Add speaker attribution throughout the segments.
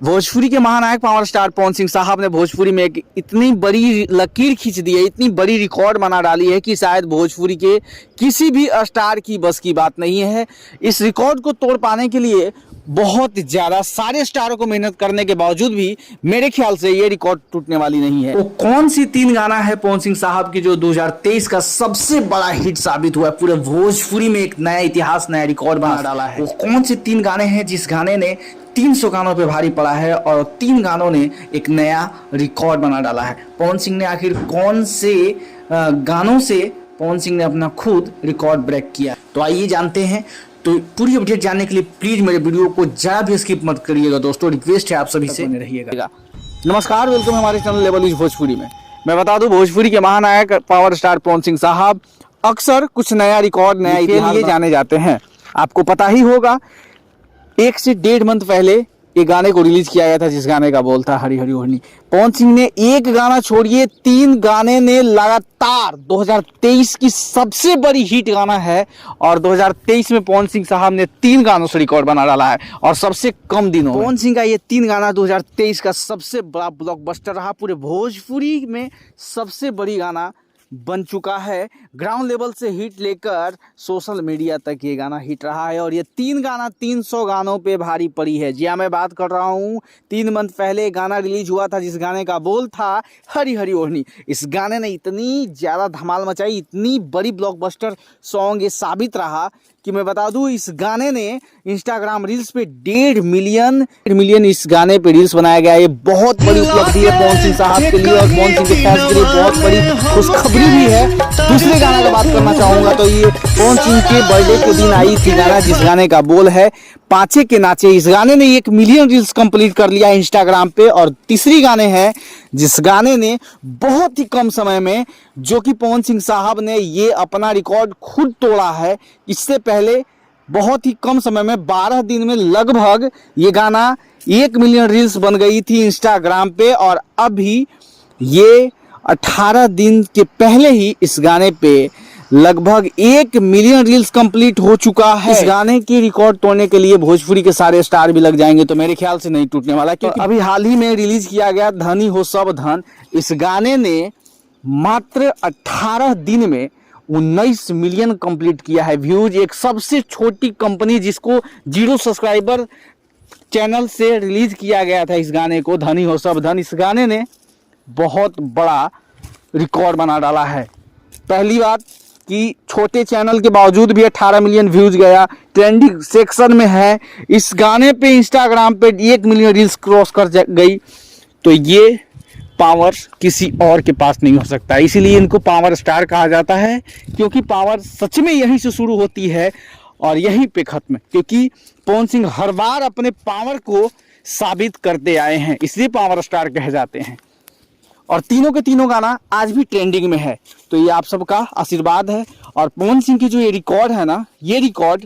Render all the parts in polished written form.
Speaker 1: भोजपुरी के महानायक power star Pawan Singh साहब ने भोजपुरी में एक इतनी बड़ी लकीर खींच दी है, इतनी बड़ी रिकॉर्ड बना डाली है कि शायद भोजपुरी के किसी भी स्टार की बस की बात नहीं है। इस रिकॉर्ड को तोड़ पाने के लिए बहुत ज़्यादा सारे स्टारों को मेहनत करने के बावजूद भी मेरे ख्याल से ये रिकॉर्ड टूटने वाली नहीं है। तो कौन सी 3 गाना है पवन सिंह साहब की जो 2023 का सबसे बड़ा हिट साबित हुआ है, पूरे भोजपुरी में एक नया इतिहास, नया रिकॉर्ड बना डाला है। वो कौन से 3 गाने हैं जिस गाने ने 300 गानों पे भारी पड़ा है और 3 गानों ने एक नया रिकॉर्ड बना डाला है। पवन सिंह ने आखिर कौन से गानों से पवन सिंह ने अपना खुद रिकॉर्ड ब्रेक किया, तो आइए जानते हैं। तो पूरी अपडेट जानने के लिए प्लीज मेरे वीडियो को ज़्यादा भी स्किप मत करिएगा दोस्तों, रिक्वेस्ट है आप सभी से बने रहिएगा। नमस्कार, वेलकम हमारे चैनल लेवल इज भोजपुरी में। मैं बता दूं, भोजपुरी के महानायक पावर स्टार पवन सिंह साहब अक्सर कुछ नया रिकॉर्ड, नया इतिहास लिए जाने जाते हैं। आपको पता ही होगा 1 से 1.5 मंथ पहले एक गाने को रिलीज किया गया था जिस गाने का बोल था हरी हरी ओढ़नी। पवन सिंह ने एक गाना छोड़िए 3 गाने ने लगातार 2023 की सबसे बड़ी हिट गाना है और 2023 में पवन सिंह साहब ने 3 गानों से रिकॉर्ड बना डाला है और सबसे कम दिनों में। पवन सिंह का ये 3 गाना 2023 का सबसे बड़ा ब्लॉकबस्टर रहा, पूरे भोजपुरी में सबसे बड़ी गाना बन चुका है। ग्राउंड लेवल से हिट लेकर सोशल मीडिया तक ये गाना हिट रहा है और ये 3 गाना 300 गानों पे भारी पड़ी है। जी हाँ, मैं बात कर रहा हूँ 3 मंथ पहले गाना रिलीज हुआ था जिस गाने का बोल था हरी हरी ओढ़नी। इस गाने ने इतनी ज़्यादा धमाल मचाई, इतनी बड़ी ब्लॉकबस्टर सॉन्ग ये साबित रहा कि मैं बता दूं इस गाने ने इंस्टाग्राम रील्स पे 1.5 मिलियन इस गाने पे रील्स बनाया गया है। ये बहुत बड़ी उपलब्धि है पवन सिंह साहब के लिए और पवन सिंह के फैंस के लिए बहुत बड़ी खुशखबरी भी है। दूसरे गाना का बात करना चाहूंगा तो ये पवन सिंह के बर्थडे के दिन आई थी गाना जिस गाने का बोल है पांचे के नाचे। इस गाने ने 1 मिलियन रील्स कंप्लीट कर लिया इंस्टाग्राम पे। और तीसरी गाने है जिस गाने ने बहुत ही कम समय में, जो कि पवन सिंह साहब ने ये अपना रिकॉर्ड खुद तोड़ा है। इससे पहले बहुत ही कम समय में 12 दिन में लगभग ये गाना 1 मिलियन रील्स बन गई थी इंस्टाग्राम पे और अभी ये 18 दिन के पहले ही इस गाने पे लगभग 1 मिलियन रील्स कंप्लीट हो चुका है। इस गाने की रिकॉर्ड तोड़ने के लिए भोजपुरी के सारे स्टार भी लग जाएंगे तो मेरे ख्याल से नहीं टूटने वाला, क्योंकि अभी हाल ही में रिलीज किया गया धनी हो सब धन, इस गाने ने मात्र 18 दिन में 19 मिलियन कंप्लीट किया है व्यूज। एक सबसे छोटी कंपनी जिसको 0 सब्सक्राइबर चैनल से रिलीज किया गया था इस गाने को, धनी हो सब धन, इस गाने ने बहुत बड़ा रिकॉर्ड बना डाला है। पहली बात कि छोटे चैनल के बावजूद भी 18 मिलियन व्यूज गया, ट्रेंडिंग सेक्शन में है। इस गाने पे इंस्टाग्राम पे 1 मिलियन रील्स क्रॉस कर गई, तो ये पावर किसी और के पास नहीं हो सकता। इसीलिए इनको पावर स्टार कहा जाता है, क्योंकि पावर सच में यहीं से शुरू होती है और यहीं पे खत्म, क्योंकि पवन सिंह हर बार अपने पावर को साबित करते आए हैं, इसलिए पावर स्टार कहे जाते हैं। और तीनों के तीनों गाना आज भी ट्रेंडिंग में है, तो ये आप सबका आशीर्वाद है। और पवन सिंह की जो ये रिकॉर्ड है ना, ये रिकॉर्ड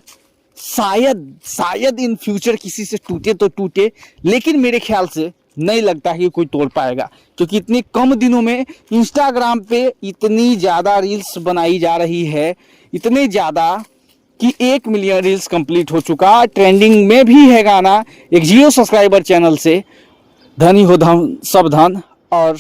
Speaker 1: शायद इन फ्यूचर किसी से टूटे तो टूटे, लेकिन मेरे ख्याल से नहीं लगता कि कोई तोड़ पाएगा, क्योंकि इतने कम दिनों में इंस्टाग्राम पे इतनी ज़्यादा रील्स बनाई जा रही है, इतने ज़्यादा कि 1 मिलियन रील्स कंप्लीट हो चुका। ट्रेंडिंग में भी है गाना एक 0 सब्सक्राइबर चैनल से, धनी हो धन सब धन, और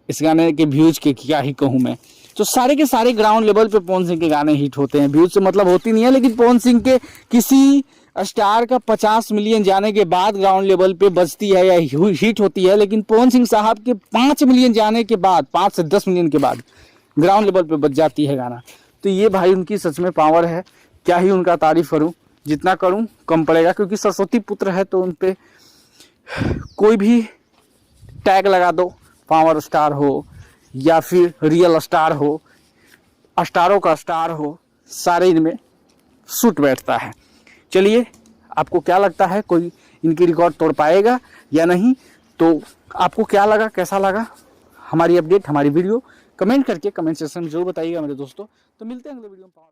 Speaker 1: इस गाने के व्यूज के क्या ही कहूँ मैं। तो सारे के सारे ग्राउंड लेवल पे पवन सिंह के गाने हिट होते हैं, व्यूज से मतलब होती नहीं है, लेकिन पवन सिंह के किसी स्टार का 50 मिलियन जाने के बाद ग्राउंड लेवल पे बजती है या हिट होती है, लेकिन पवन सिंह साहब के 5 मिलियन जाने के बाद, 5 से 10 मिलियन के बाद ग्राउंड लेवल पे बज जाती है गाना। तो ये भाई उनकी सच में पावर है, क्या ही उनका तारीफ करूँ, जितना करूँ कम पड़ेगा, क्योंकि सरस्वती पुत्र है तो उन पर कोई भी टैग लगा दो, पावर स्टार हो या फिर रियल स्टार हो, स्टारों का स्टार हो, सारे इनमें सूट बैठता है। चलिए, आपको क्या लगता है, कोई इनकी रिकॉर्ड तोड़ पाएगा या नहीं? तो आपको क्या लगा, कैसा लगा हमारी अपडेट, हमारी वीडियो, कमेंट करके कमेंट सेक्शन में जरूर बताइएगा मेरे दोस्तों। तो मिलते हैं अगले वीडियो में।